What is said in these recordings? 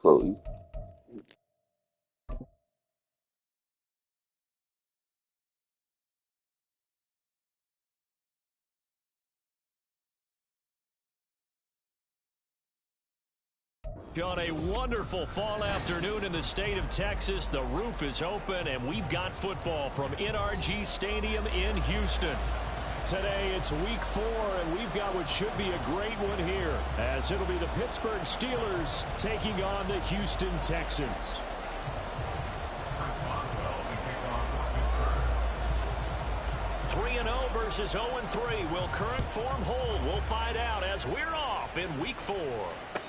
floating. On a wonderful fall afternoon in the state of Texas, the roof is open, and we've got football from NRG Stadium in Houston. Today, it's week 4, and we've got what should be a great one here, as it'll be the Pittsburgh Steelers taking on the Houston Texans. Three 3-0 versus 0-3. Will current form hold? We'll find out as we're off in week 4.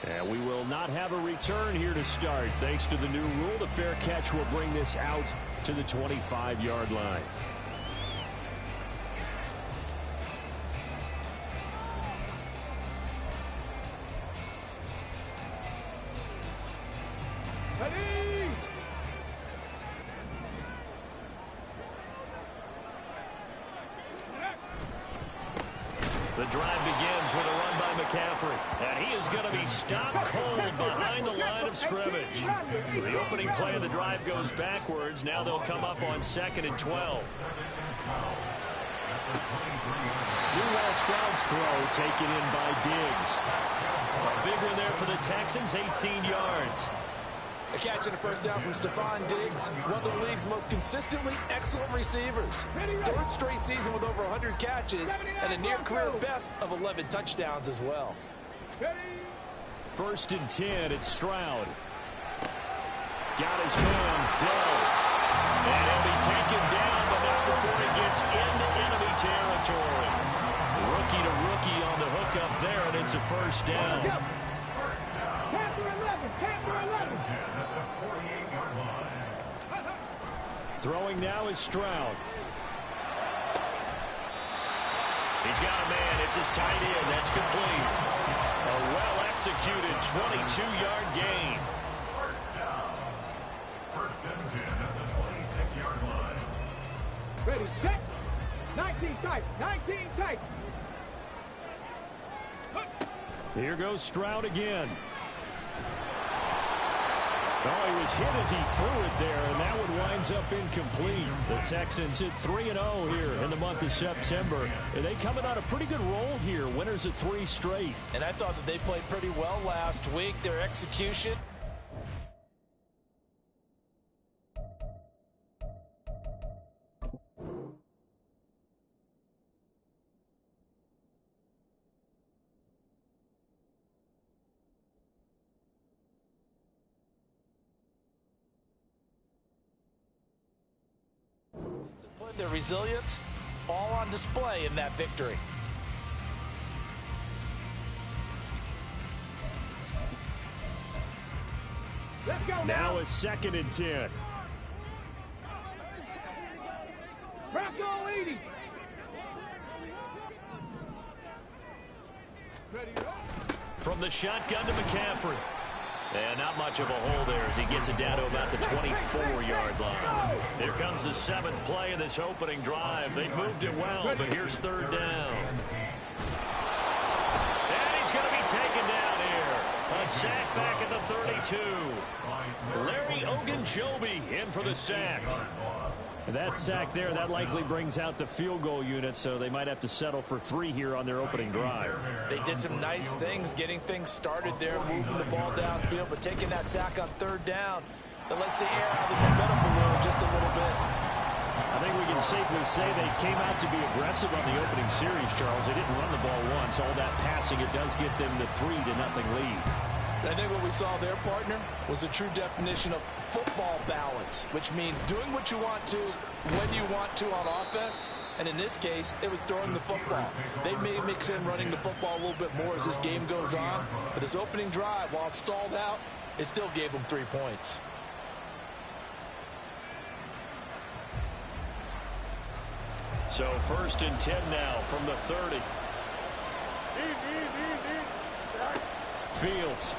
And we will not have a return here to start. Thanks to the new rule, the fair catch will bring this out to the 25-yard line. The drive begins with a run by McCaffrey, and he is going to be stopped cold behind the line of scrimmage. The opening play of the drive goes backwards. Now they'll come up on 2nd and 12. Meanwhile, Stroud's throw taken in by Diggs. A big one there for the Texans, 18 yards. A catch and a first down from Stephon Diggs, one of the league's most consistently excellent receivers. Third straight season with over 100 catches and a near-career best of 11 touchdowns as well. 1st and 10, it's Stroud. Got his man, Dell. And he'll be taken down, but not before he gets into enemy territory. Rookie to rookie on the hookup there, and it's a first down. Throwing now is Stroud. He's got a man. It's his tight end. That's complete. A well-executed 22-yard gain. First down. 1st and 10 at the 26-yard line. Ready, set. 19 tight. 19 tight. Here goes Stroud again. Oh, he was hit as he threw it there, and that one winds up incomplete. The Texans hit 3-0 here in the month of September. And they coming on a pretty good roll here, winners of 3 straight. And I thought that they played pretty well last week. Their execution. Their resilience, all on display in that victory. Let's go now a 2nd and 10. Bronco 80. Ready, From the shotgun to McCaffrey. And not much of a hole there as he gets it down to about the 24-yard line. Here comes the 7th play of this opening drive. They've moved it well, but here's 3rd down. And he's going to be taken down here. A sack back at the 32. Larry Ogunjobi in for the sack. And that sack there, that likely brings out the field goal unit, so they might have to settle for 3 here on their opening drive. They did some nice things, getting things started there, moving the ball downfield, but taking that sack on 3rd down, that lets the air out of the momentum balloon just a little bit. I think we can safely say they came out to be aggressive on the opening series, Charles. They didn't run the ball once. All that passing, it does get them the 3-0 lead. I think what we saw there, partner, was a true definition of football balance, which means doing what you want to, when you want to on offense. And in this case, it was throwing the football. They may mix in running the football a little bit more as this game goes on. But this opening drive, while it stalled out, it still gave them 3 points. So 1st and 10 now from the 30. Fields.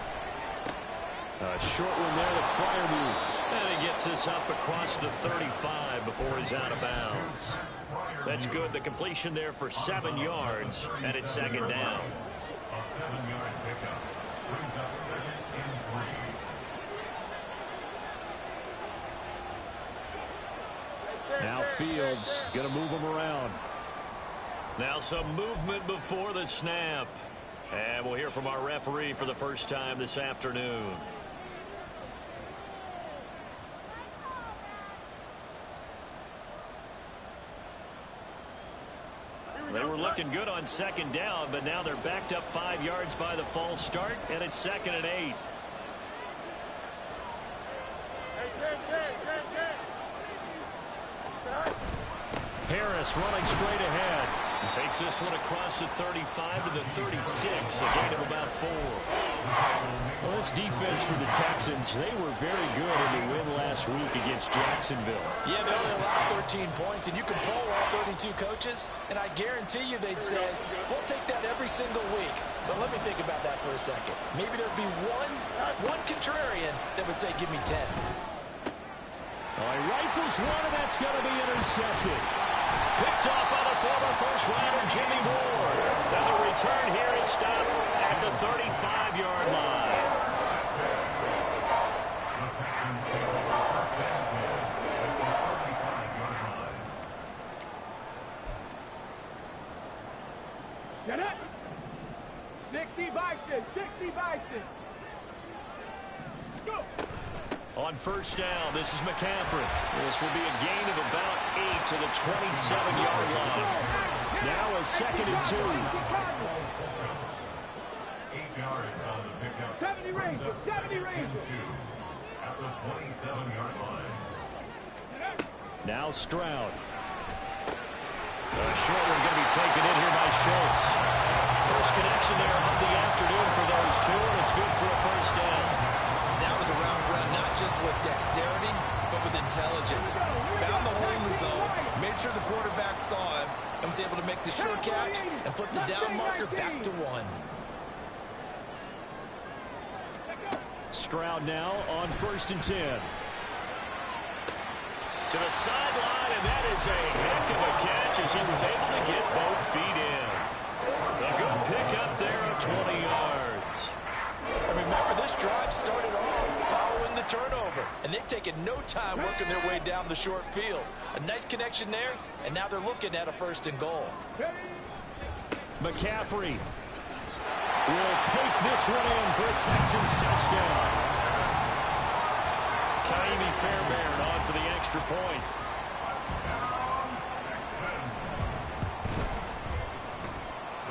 A short one there, the fire move. And he gets this up across the 35 before he's out of bounds. That's good. The completion there for 7 yards, and it's 2nd down. A 7-yard pickup brings up 2nd and 3. Fields going to move him around. Now some movement before the snap. And we'll hear from our referee for the first time this afternoon. They were looking good on second down, but now they're backed up 5 yards by the false start, and it's 2nd and 8. Harris running straight ahead. And takes this one across the 35 to the 36, a gain of about 4. Well, this defense for the Texans, they were very good in the win last week against Jacksonville. Yeah, they only allowed 13 points, and you can poll all 32 coaches, and I guarantee you they'd say, we'll take that every single week. But let me think about that for a second. Maybe there'd be one contrarian that would say, give me 10. Well, he rifles one, and that's going to be intercepted. Picked off by the former first-rounder Jimmy Ward. And the return here is stopped at the 35-yard line. Get it! 60 Bison, 60 Bison. Go! On first down, this is McCaffrey. This will be a gain of about 8 to the 27-yard line. Now a 2nd and 2. 8 yards on the pickup. 70 range, 70 range. At the 27-yard line. Now Stroud. Short one going to be taken in here by Schultz. First connection there of the afternoon for those two, and it's good for a first down. That was a round run, not just with dexterity, but with intelligence. Found the hole in the zone, made sure the quarterback saw him, and was able to make the sure catch and flip the down marker back to 1. Stroud now on 1st and 10. To the sideline, and that is a heck of a catch as he was able to get both feet in. A good pickup there of 20 yards. And remember, this drive started off following the turnover, and they've taken no time working their way down the short field. A nice connection there, and now they're looking at a 1st and goal. McCaffrey will take this one in for a Texans touchdown. Kaimi Fairbairn on for the extra point.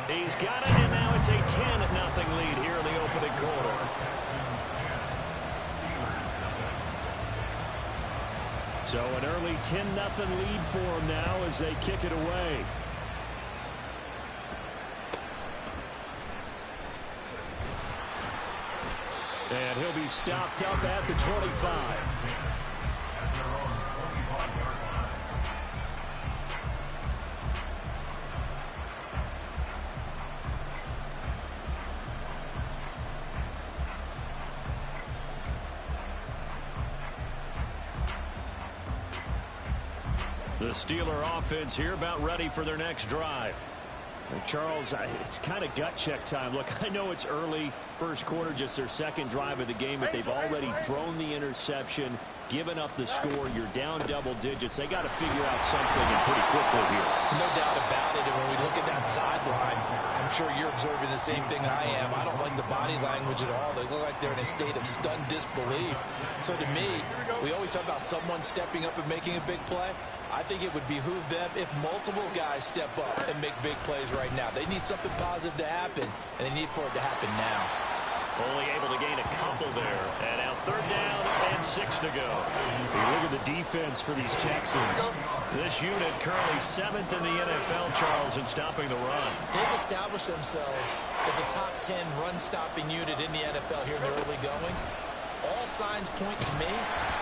He's got it, and now it's a 10-0 lead here in the opening quarter. So an early 10-0 lead for him now as they kick it away. And he'll be stopped up at the 25. The Steeler offense here about ready for their next drive. Charles, it's kind of gut check time. Look, I know it's early, first quarter, just their second drive of the game, but they've already thrown the interception, given up the score. You're down double digits. They got to figure out something and pretty quickly here. No doubt about it. And when we look at that sideline, I'm sure you're observing the same thing I am. I don't like the body language at all. They look like they're in a state of stunned disbelief. So to me, we always talk about someone stepping up and making a big play. I think it would behoove them if multiple guys step up and make big plays right now. They need something positive to happen, and they need for it to happen now. Only able to gain a couple there. And now 3rd down and 6 to go. Look at the defense for these Texans. This unit currently 7th in the NFL, Charles, in stopping the run. They've established themselves as a top 10 run-stopping unit in the NFL here in the early going. All signs point to me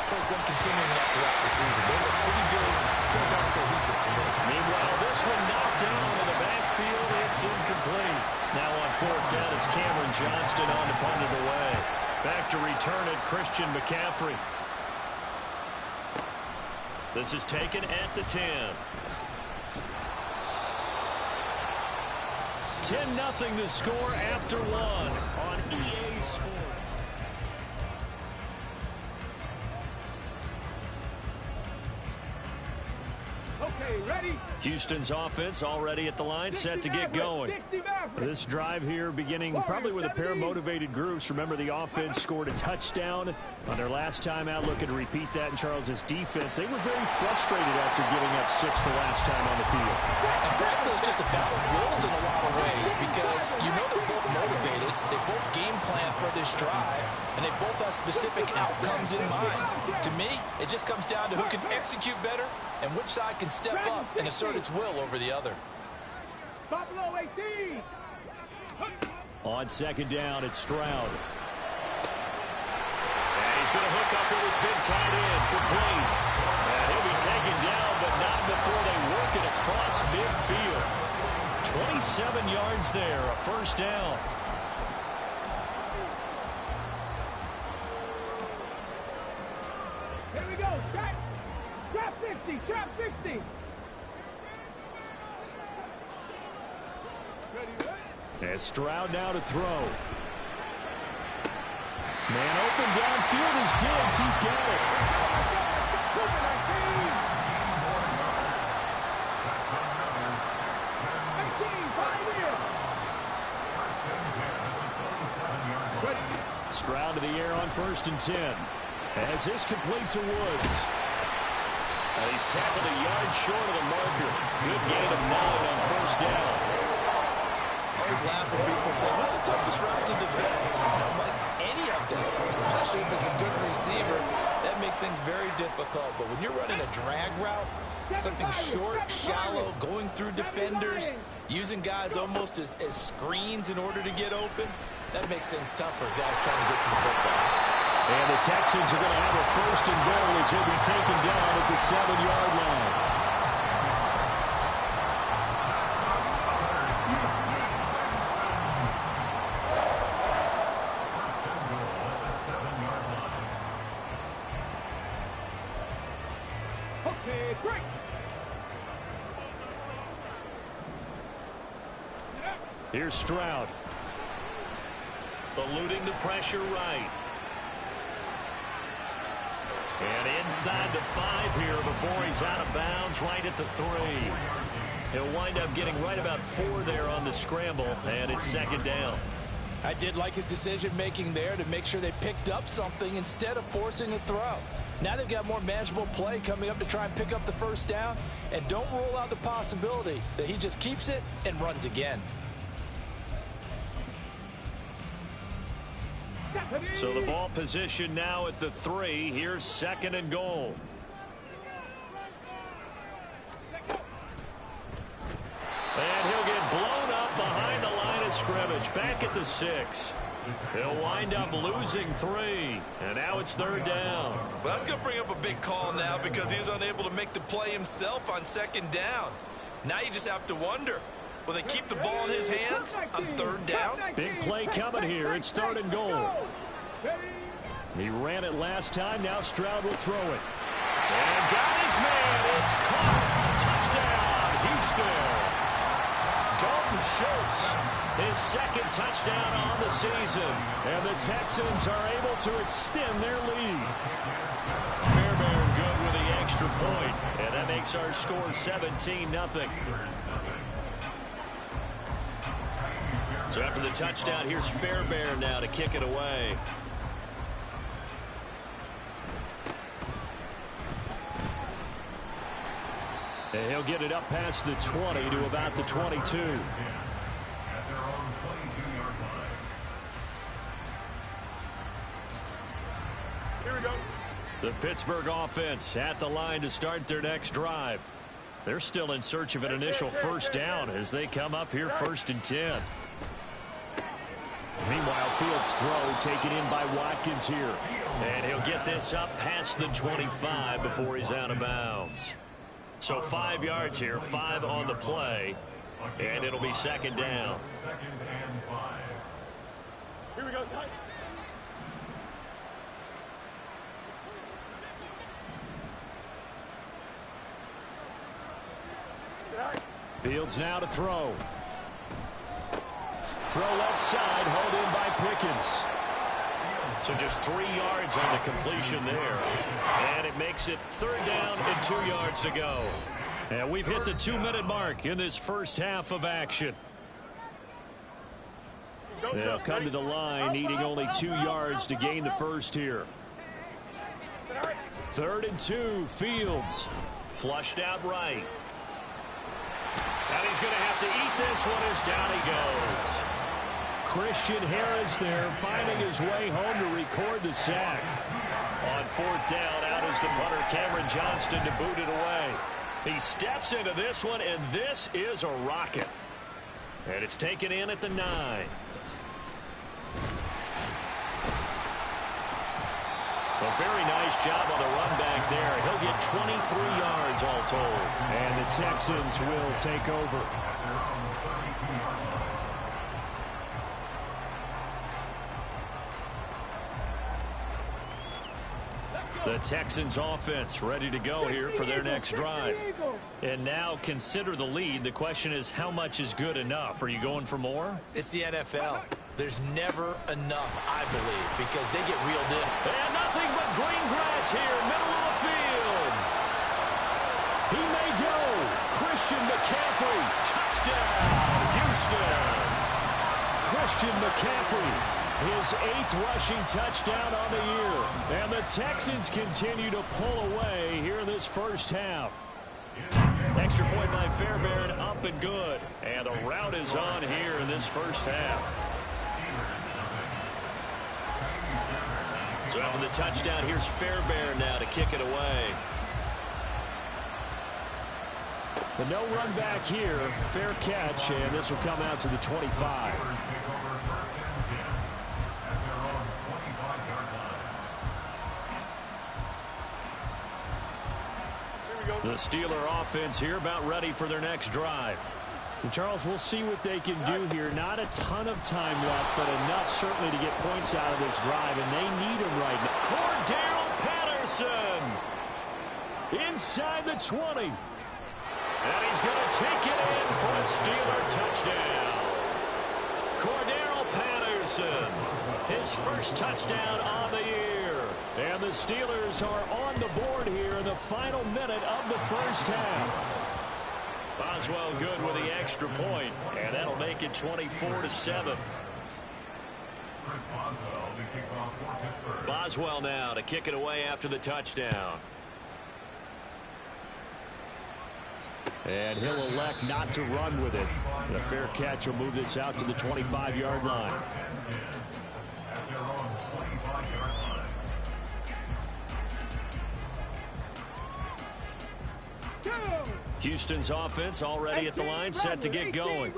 towards them continuing that throughout the season. They look pretty good, pretty darn cohesive to me. Meanwhile, this one knocked down in the backfield. It's incomplete. Now on 4th down, it's Cameron Johnston on to punt it away. Back to return it, Christian McCaffrey. This is taken at the 10. 10-0 the score after one on EA Sports. Okay, ready? Houston's offense already at the line, set to get going. This drive here beginning probably with a pair of motivated groups. Remember, the offense scored a touchdown on their last time out, looking to repeat that in Charles's defense. They were very frustrated after giving up 6 the last time on the field. And frankly, it's just a battle of wills in a lot of ways because you know they're both motivated. They both game plan for this drive, and they both have specific outcomes in mind. To me, it just comes down to who can execute better and which side can step up and assert its will over the other. Buffalo 18. On second down, it's Stroud. And he's going to hook up with his big tight end, complete. And he'll be taken down, but not before they work it across midfield. 27 yards there, a first down. Here we go. Trap 60. Trap 60. As Stroud now to throw. Man open downfield is Diggs. He's got it. Stroud to the air on 1st and 10. As this complete to Woods. And he's tackled a yard short of the marker. Good gain of 9 on 1st down. I always laugh when people say, what's the toughest route to defend? I'm like, any of them, especially if it's a good receiver, that makes things very difficult. But when you're running a drag route, something short, shallow, going through defenders, using guys almost as screens in order to get open, that makes things tough for guys trying to get to the football. And the Texans are going to have a 1st and goal as he'll be taken down at the 7-yard line. Okay, break. Here's Stroud. Eluding the pressure right. And inside the 5 here before he's out of bounds, right at the 3. He'll wind up getting right about 4 there on the scramble, and it's 2nd down. I did like his decision-making there to make sure they picked up something instead of forcing a throw. Now they've got more manageable play coming up to try and pick up the 1st down, and don't rule out the possibility that he just keeps it and runs again. So the ball position now at the 3. Here's 2nd and goal. And he'll get blown up behind the line of scrimmage. Back at the 6. He'll wind up losing 3. And now it's 3rd down. Well, that's going to bring up a big call now because he's unable to make the play himself on 2nd down. Now you just have to wonder, will they keep the ball in his hands on 3rd down? Big play coming here. It's 3rd and goal. He ran it last time. Now Stroud will throw it. And got his man. It's caught. Touchdown, Houston. Dalton Schultz, his 2nd touchdown on the season. And the Texans are able to extend their lead. Fairbairn good with the extra point. And that makes our score 17-0. So after the touchdown, here's Fairbairn now to kick it away. And he'll get it up past the 20 to about the 22. At their own 22-yard line. Here we go. The Pittsburgh offense at the line to start their next drive. They're still in search of an initial 1st down as they come up here 1st and 10. Meanwhile, Fields' throw taken in by Watkins here. And he'll get this up past the 25 before he's out of bounds. So 5 yards here, 5 on the play, and it'll be 2nd down. 2nd and 5. Here we go, Ty. Fields now to throw. Throw left side, hauled in by Pickens. So just 3 yards on the completion there. And it makes it 3rd down and 2 yards to go. And we've hit the 2-minute mark in this first half of action. They'll come to the line needing only 2 yards to gain the first here. 3rd and 2, Fields. Flushed out right. And he's going to have to eat this one as down he goes. Christian Harris there finding his way home to record the sack. On 4th down, out is the punter Cameron Johnston to boot it away. He steps into this one, and this is a rocket. And it's taken in at the 9. A very nice job on the run back there. He'll get 23 yards all told. And the Texans will take over. The Texans offense ready to go here for their next drive. And now consider the lead. The question is, how much is good enough? Are you going for more? It's the NFL. There's never enough, I believe, because they get reeled in. And nothing but green grass here, middle of the field. He may go. Christian McCaffrey, touchdown, Houston. Christian McCaffrey, his 8th rushing touchdown on the year. And the Texans continue to pull away here in this first half. Extra point by Fairbairn, up and good. And the route is on here in this first half. So after the touchdown, here's Fairbairn now to kick it away. The no run back here, fair catch, and this will come out to the 25. The Steeler offense here about ready for their next drive. And Charles, we'll see what they can do here. Not a ton of time left, but enough certainly to get points out of this drive, and they need them right now. Cordero Patterson inside the 20. And he's going to take it in for a Steeler touchdown. Cordero Patterson, his first touchdown on the year. And the Steelers are on the board here in the final minute of the first half. Boswell good with the extra point, and that'll make it 24-7. Boswell now to kick it away after the touchdown. And he'll elect not to run with it. The fair catch will move this out to the 25-yard line. Houston's offense already at the line, set to get going.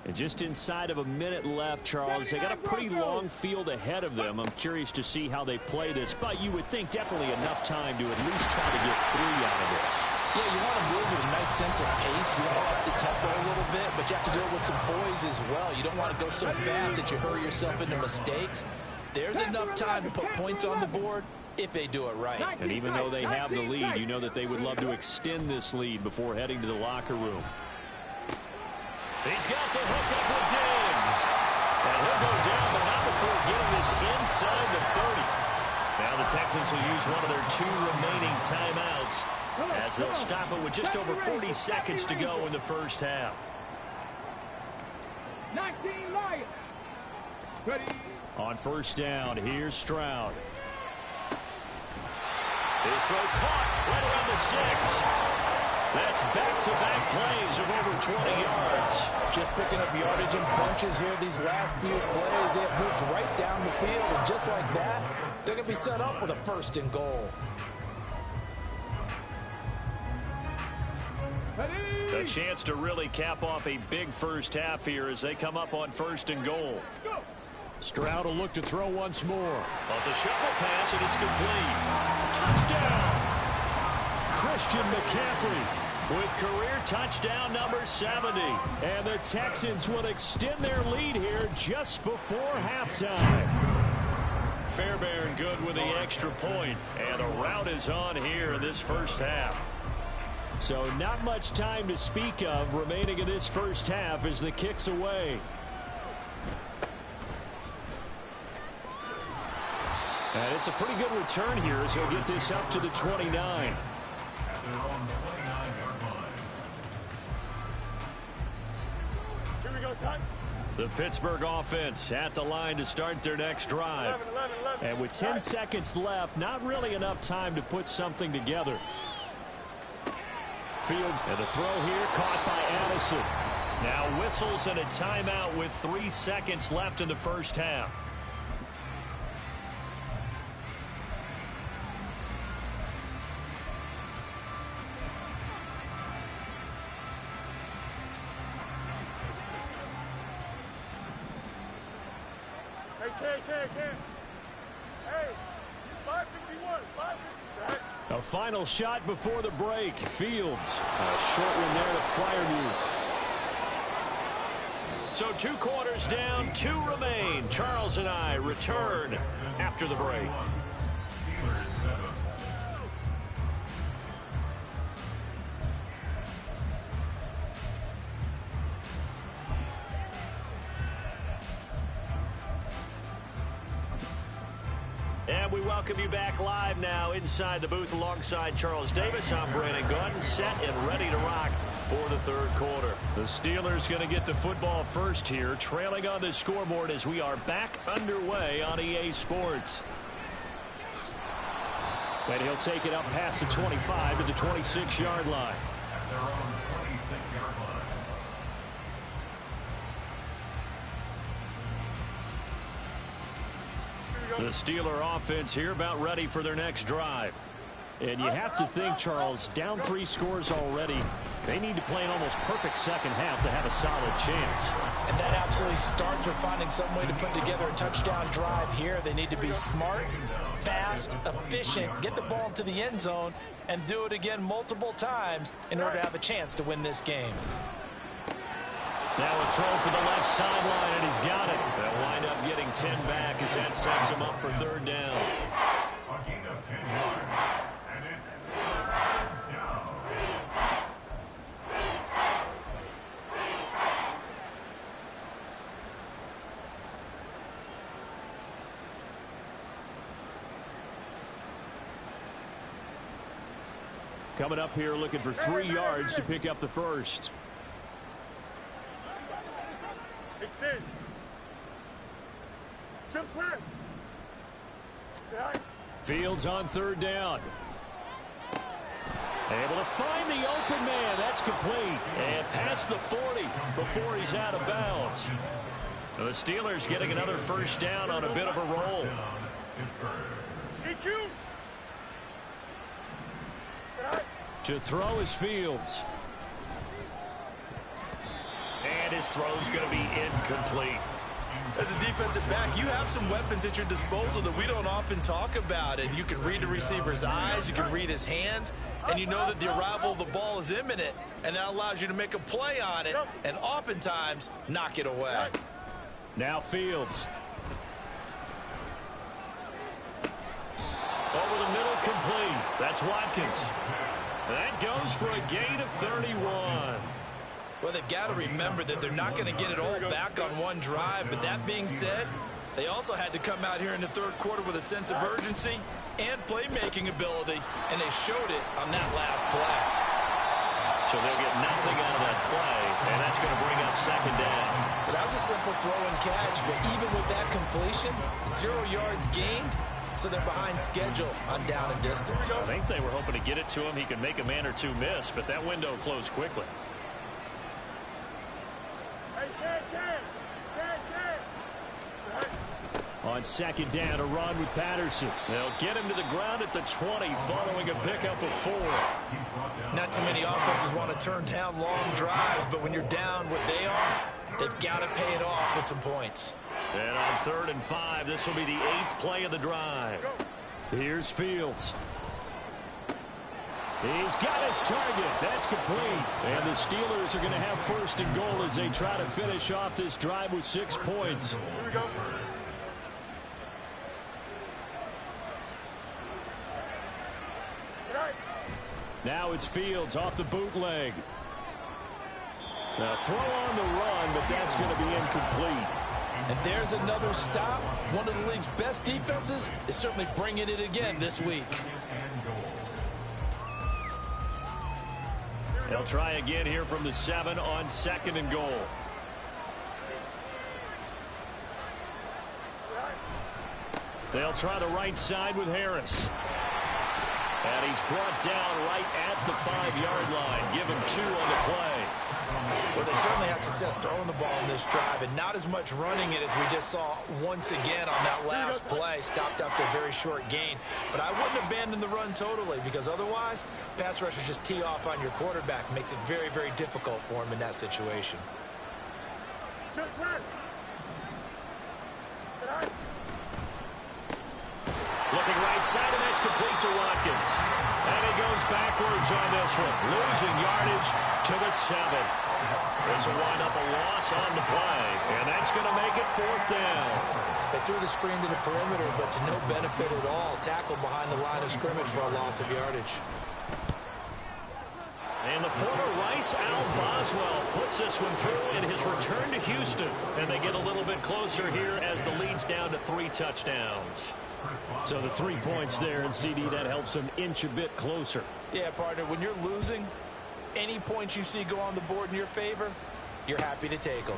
And just inside of a minute left, Charles. They got a pretty long field ahead of them. I'm curious to see how they play this, but you would think definitely enough time to at least try to get 3 out of this. Yeah, you want to move with a nice sense of pace. You want to up the tempo a little bit, but you have to do it with some poise as well. You don't want to go so fast that you hurry yourself into mistakes. There's enough time to put points on the board if they do it right. And even though they have the lead, you know that they would love to extend this lead before heading to the locker room. He's got the hook up with Diggs. And he'll go down, but not before getting this inside the 30. Now the Texans will use one of their 2 remaining timeouts as they'll stop it with just over 40 seconds to go in the first half. 19 Lions. Ready. On first down, here's Stroud. His throw caught right around the 6. That's back-to-back plays of over 20 yards. Just picking up yardage in bunches here these last few plays. They have moved right down the field, and just like that, they're going to be set up with a 1st and goal. A chance to really cap off a big first half here as they come up on 1st and goal. Stroud will look to throw once more. It's a shuffle pass, and it's complete. Touchdown! Christian McCaffrey with career touchdown number 70. And the Texans will extend their lead here just before halftime. Fairbairn good with the extra point, and the route is on here in this first half. So not much time to speak of remaining in this first half as the kick's away. And it's a pretty good return here as he'll get this up to the 29. The Pittsburgh offense at the line to start their next drive. And with 10 seconds left, not really enough time to put something together. Fields, and the throw here caught by Addison. Now whistles and a timeout with 3 seconds left in the first half. A final shot before the break. Fields. A short one there to Freiermuth. So 2 quarters down, 2 remain. Charles and I return after the break. And we welcome you back live now inside the booth alongside Charles Davis. I'm Brandon Gordon, set and ready to rock for the third quarter. The Steelers going to get the football first here, trailing on the scoreboard as we are back underway on EA Sports. And he'll take it up past the 25 to the 26-yard line. At their own 26-yard line. The Steeler offense here about ready for their next drive. And you have to think, Charles, down 3 scores already. They need to play an almost perfect second half to have a solid chance. And that absolutely starts with finding some way to put together a touchdown drive here. They need to be smart, fast, efficient, get the ball into the end zone, and do it again multiple times in order to have a chance to win this game. Now a throw for the left sideline, and he's got it. They'll wind up getting 10 back as that sets him up for third down. A gain of 10 yards, and it's third down. Coming up here looking for 3 yards to pick up the first. Fields on third down. Able to find the open man. That's complete. And past the 40 before he's out of bounds. The Steelers getting another first down on a bit of a roll. To throw is Fields. And his throw's going to be incomplete. As a defensive back, you have some weapons at your disposal that we don't often talk about. And you can read the receiver's eyes, you can read his hands, and you know that the arrival of the ball is imminent, and that allows you to make a play on it and oftentimes knock it away. Now Fields. Over the middle, complete. That's Watkins. That goes for a gain of 31. Well, they've got to remember that they're not going to get it all back on one drive. But that being said, they also had to come out here in the third quarter with a sense of urgency and playmaking ability, and they showed it on that last play. So they'll get nothing out of that play, and that's going to bring up second down. But that was a simple throw and catch, but even with that completion, 0 yards gained, so they're behind schedule on down and distance. I think they were hoping to get it to him. He could make a man or two miss, but that window closed quickly. On second down, a run with Patterson. They'll get him to the ground at the 20 following a pickup of 4. Not too many offenses want to turn down long drives, but when you're down what they are, they've got to pay it off with some points. And on 3rd and 5, this will be the 8th play of the drive. Here's Fields. He's got his target. That's complete. And the Steelers are going to have 1st and goal as they try to finish off this drive with 6 points. Here we go. Now it's Fields off the bootleg. Now throw on the run, but that's going to be incomplete. And there's another stop. One of the league's best defenses is certainly bringing it again this week. They'll try again here from the 7 on 2nd and goal. They'll try the right side with Harris. And he's brought down right at the 5-yard line. Give him 2 on the play. Well, they certainly had success throwing the ball in this drive, and not as much running it as we just saw once again on that last play. Stopped after a very short gain. But I wouldn't abandon the run totally, because otherwise, pass rushers just tee off on your quarterback. Makes it very, very difficult for him in that situation. Looking right side, and that's complete to Watkins. And he goes backwards on this one. Losing yardage to the 7. This will wind up a loss on the play. And that's going to make it 4th down. They threw the screen to the perimeter, but to no benefit at all. Tackled behind the line of scrimmage for a loss of yardage. And the former Rice Al Boswell puts this one through in his return to Houston. And they get a little bit closer here as the lead's down to 3 touchdowns. So the 3 points there, and CD, that helps them inch a bit closer. Yeah, partner, when you're losing, any points you see go on the board in your favor, you're happy to take them.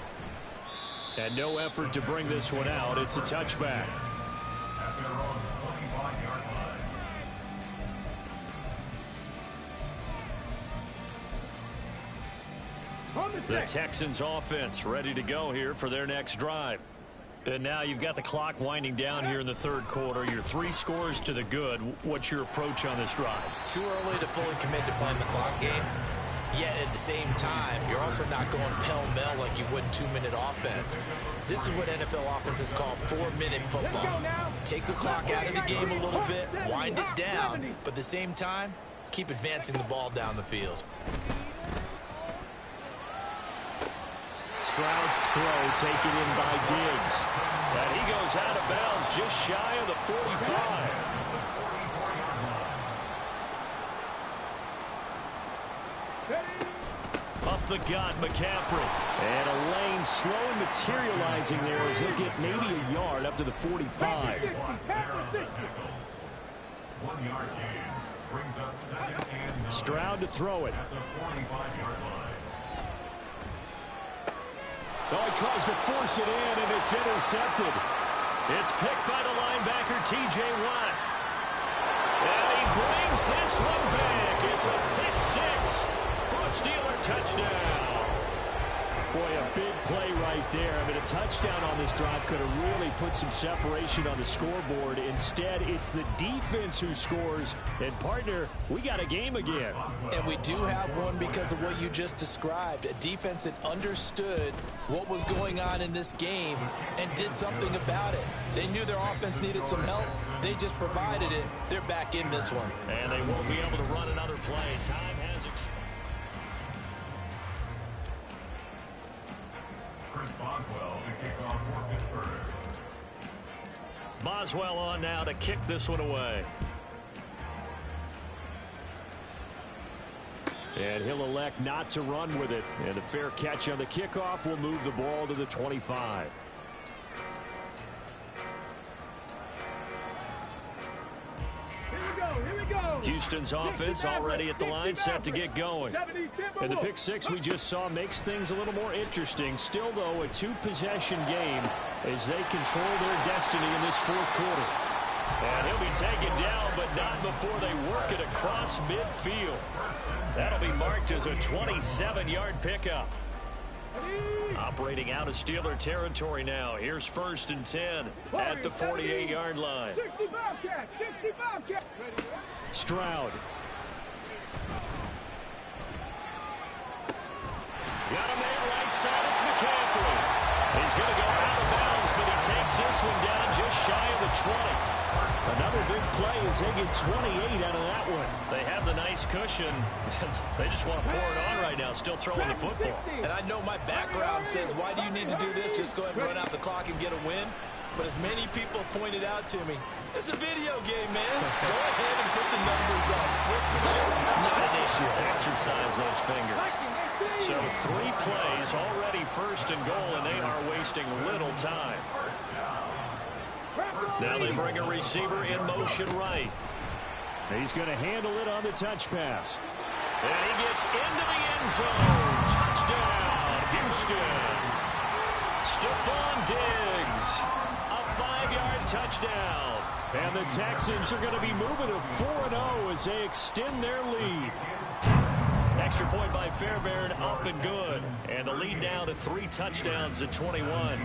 And no effort to bring this one out. It's a touchback. At their own 25-yard line. The Texans offense ready to go here for their next drive. And now you've got the clock winding down here in the 3rd quarter. You're 3 scores to the good. What's your approach on this drive? Too early to fully commit to playing the clock game. Yet at the same time, you're also not going pell-mell like you would in 2-minute offense. This is what NFL offenses call 4-minute football. Take the clock out of the game a little bit, wind it down, but at the same time, keep advancing the ball down the field. Stroud's throw taken in by Diggs. And he goes out of bounds just shy of the 45. Up the gut, McCaffrey. And a lane slowly materializing there as he'll get maybe a yard up to the 45. 1 yard gain brings up 2nd and 9. Stroud to throw it. At the 45-yard line. Oh, he tries to force it in, and it's intercepted. It's picked by the linebacker, T.J. Watt. And he brings this one back. It's a pick 6 for a Steeler touchdown. Boy, a big play right there. I mean, a touchdown on this drive could have really put some separation on the scoreboard. Instead, it's the defense who scores. And, partner, we got a game again. And we do have one because of what you just described. A defense that understood what was going on in this game and did something about it. They knew their offense needed some help. They just provided it. They're back in this one. And they won't be able to run another play. Time has expired. Boswell to kick off for Pittsburgh. Boswell on now to kick this one away. And he'll elect not to run with it. And a fair catch on the kickoff will move the ball to the 25. Houston's offense already at the line, set to get going. And the pick 6 we just saw makes things a little more interesting. Still, though, a 2-possession game as they control their destiny in this 4th quarter. And he'll be taken down, but not before they work it across midfield. That'll be marked as a 27-yard pickup. Operating out of Steeler territory now. Here's 1st and 10 at the 48-yard line. Stroud. Got him there right side. It's McCaffrey. He's going to go out of bounds, but he takes this one down just shy of the 20. Another big play as they get 28 out of that one. They have the nice cushion. They just want to pour it on right now, still throwing the football. And I know my background says, why do you need to do this? Just go ahead and run out the clock and get a win. But as many people pointed out to me, it's a video game, man. Go ahead and put the numbers up. Sportsmanship, not an issue. Exercise those fingers. So 3 plays, already 1st and goal, and they are wasting little time. Now they bring a receiver in motion right. He's going to handle it on the touch pass. And he gets into the end zone. Touchdown, Houston. Stephon Diggs. A 5-yard touchdown. And the Texans are going to be moving to 4-0 as they extend their lead. Extra point by Fairbairn, up and good. And the lead now to 3 touchdowns at 21.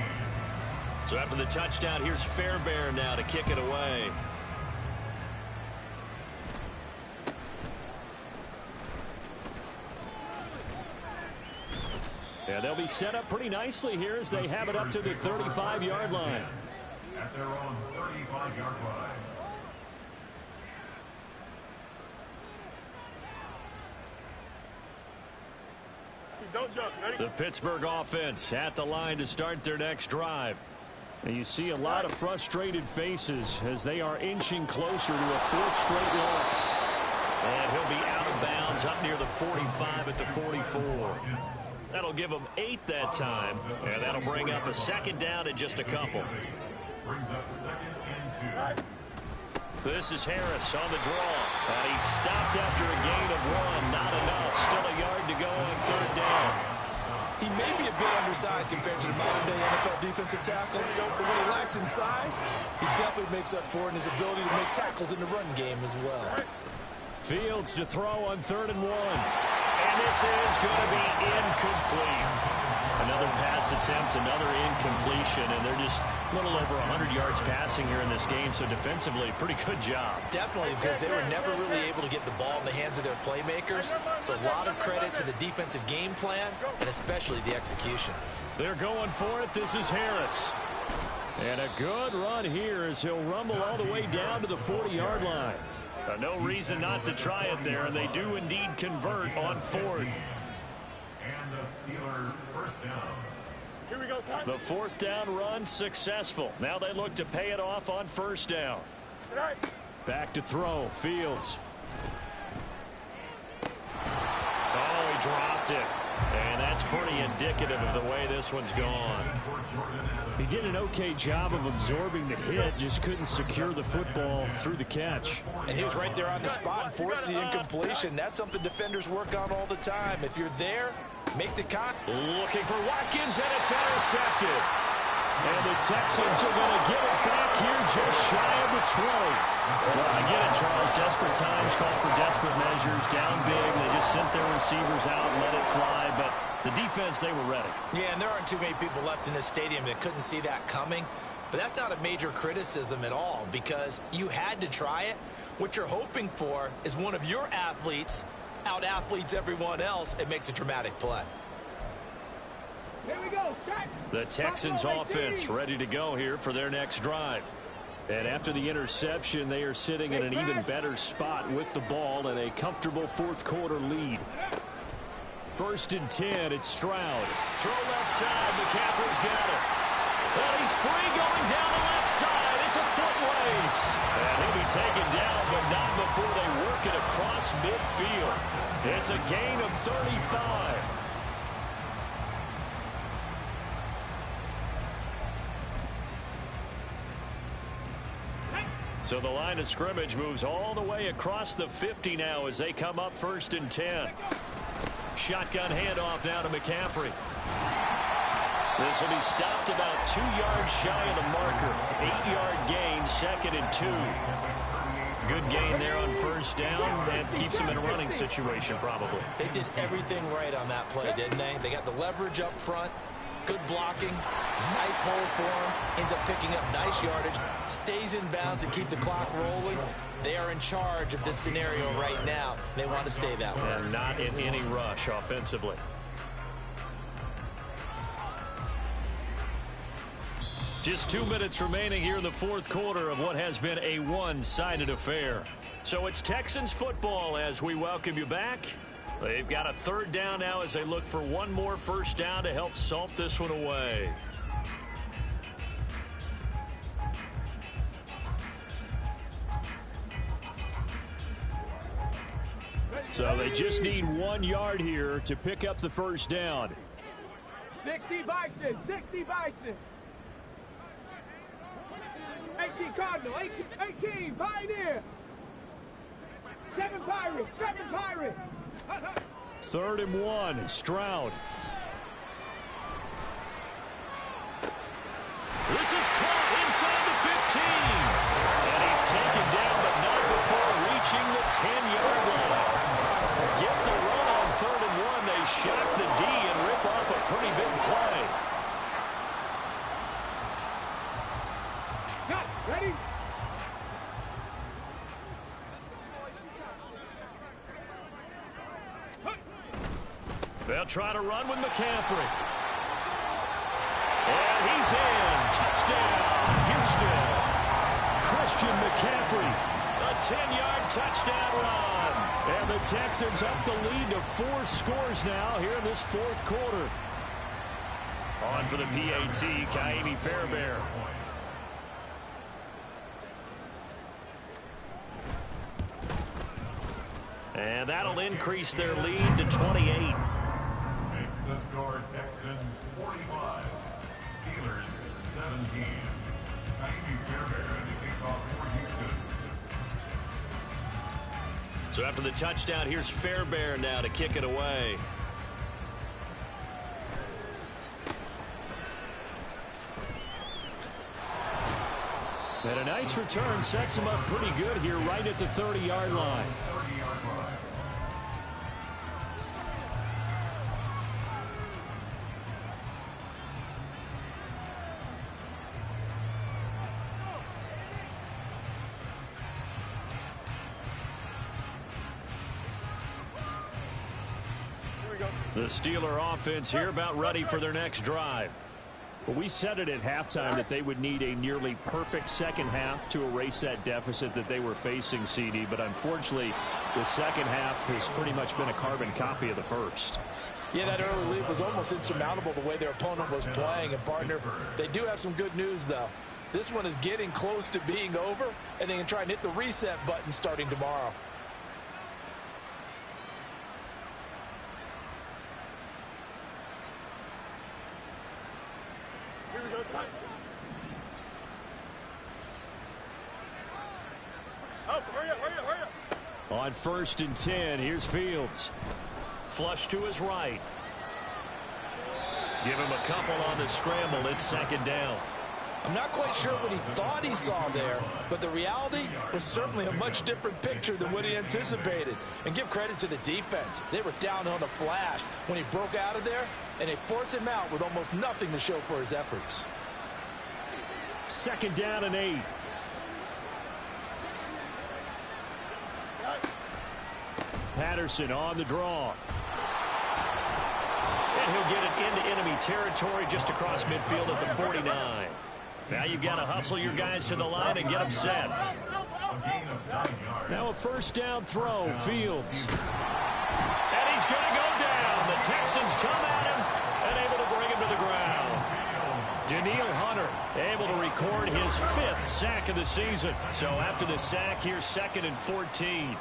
So after the touchdown, here's Fairbairn now to kick it away. And they'll be set up pretty nicely here as they have it up to the 35-yard line. At their own 35-yard line. Don't jump. Ready? The Pittsburgh offense at the line to start their next drive. And you see a lot of frustrated faces as they are inching closer to a 4th straight loss. And he'll be out of bounds up near the 45 at the 44. That'll give them 8 that time, and that'll bring up a 2nd down in just a couple. Brings up 2nd and 2. This is Harris on the draw, and he's stopped after a gain of 1. Not enough. Still a yard to go on 3rd down. He may be a bit undersized compared to the modern-day NFL defensive tackle, but what he lacks in size, he definitely makes up for in his ability to make tackles in the run game as well. Fields to throw on 3rd and 1. And this is going to be incomplete. Another pass attempt, another incompletion, and they're just a little over 100 yards passing here in this game, so defensively, pretty good job. Definitely, because they were never really able to get the ball in the hands of their playmakers, so a lot of credit to the defensive game plan, and especially the execution. They're going for it. This is Harris. And a good run here as he'll rumble all the way down to the 40-yard line. No reason not to try it there, and they do indeed convert on 4th. And the Steeler first down. Here we go, son. The 4th down run successful. Now they look to pay it off on 1st down. Back to throw. Fields. Oh, he dropped it. And that's pretty indicative of the way this one's gone. He did an okay job of absorbing the hit, just couldn't secure the football through the catch. And he was right there on the spot and forced the incompletion. That's something defenders work on all the time. If you're there, make the contact. Looking for Watkins, and it's intercepted. And the Texans are going to get it back here just shy of the 20. Well, I get it, Charles. Desperate times call for desperate measures. Down big. They just sent their receivers out and let it fly. But the defense, they were ready. Yeah, and there aren't too many people left in this stadium that couldn't see that coming. But that's not a major criticism at all because you had to try it. What you're hoping for is one of your athletes out-athletes everyone else and makes a dramatic play. Here we go. Set. The Texans offense ready to go here for their next drive. And after the interception, they are sitting in an even better spot with the ball and a comfortable 4th quarter lead. 1st and 10, it's Stroud. Throw left side, McCaffrey's got it. Well, he's free going down the left side. It's a foot race. And he'll be taken down, but not before they work it across midfield. It's a gain of 35. So the line of scrimmage moves all the way across the 50 now as they come up 1st and 10. Shotgun handoff now to McCaffrey. This will be stopped about 2 yards shy of the marker. 8-yard gain, 2nd and 2. Good gain there on 1st down. That keeps them in a running situation probably. They did everything right on that play, didn't they? They got the leverage up front. Good blocking, nice hold for him, ends up picking up nice yardage, stays in bounds to keep the clock rolling. They are in charge of this scenario right now. They want to stay that way. And not in any rush offensively. Just 2 minutes remaining here in the 4th quarter of what has been a one-sided affair. So it's Texans football as we welcome you back. They've got a 3rd down now as they look for one more 1st down to help salt this one away. So they just need 1 yard here to pick up the 1st down. 60 Bison, 60 Bison. 18 Cardinal, 18 Pioneer. 7 Pirates, 7 Pirates. 3rd and 1, Stroud. This is caught inside the 15. They'll try to run with McCaffrey. And he's in. Touchdown, Houston. Christian McCaffrey. A 10-yard touchdown run. And the Texans up the lead to 4 scores now here in this fourth quarter. On for the PAT, Kaimi Fairbairn. And that'll increase their lead to 28. Makes the score Texans 45, Steelers 17. Kaimi Fairbairn to kick off for Houston. So after the touchdown, here's Fairbairn now to kick it away. And a nice return sets him up pretty good here right at the 30-yard line. The Steeler offense here about ready for their next drive. Well, we said it at halftime that they would need a nearly perfect second half to erase that deficit that they were facing, CD. But unfortunately, the second half has pretty much been a carbon copy of the first. Yeah, that early lead was almost insurmountable the way their opponent was playing. And, partner, they do have some good news, though. This one is getting close to being over, and they can try and hit the reset button starting tomorrow. On 1st and 10, here's Fields. Flush to his right. Give him a couple on the scramble. It's second down. I'm not quite sure what he thought he saw there, but the reality was certainly a much different picture than what he anticipated. And give credit to the defense. They were down on the flash when he broke out of there, and they forced him out with almost nothing to show for his efforts. Second down and 8. Patterson on the draw. And he'll get it into enemy territory just across midfield at the 49. Now you've got to hustle your guys to the line and get them set. Now a first down throw, Fields. And he's going to go down. The Texans come at him and able to bring him to the ground. Danielle Hunter able to record his 5th sack of the season. So after the sack, here's 2nd and 14.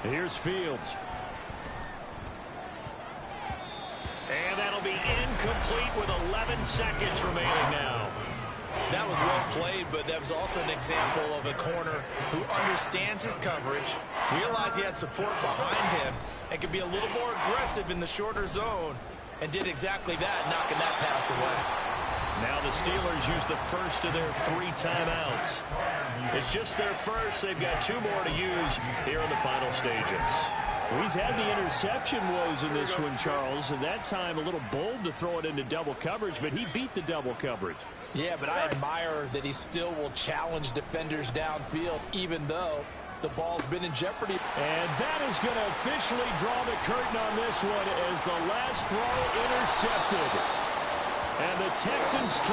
Here's Fields. And that'll be incomplete with 11 seconds remaining now. That was well played, but that was also an example of a corner who understands his coverage, realized he had support behind him, and could be a little more aggressive in the shorter zone, and did exactly that, knocking that pass away. Now the Steelers use the first of their 3 timeouts. It's just their first. They've got 2 more to use here in the final stages. Well, he's had the interception woes in this one, Charles, and that time a little bold to throw it into double coverage, but he beat the double coverage. Yeah, but I admire that he still will challenge defenders downfield, even though the ball's been in jeopardy. And that is going to officially draw the curtain on this one as the last throw intercepted. And the Texans come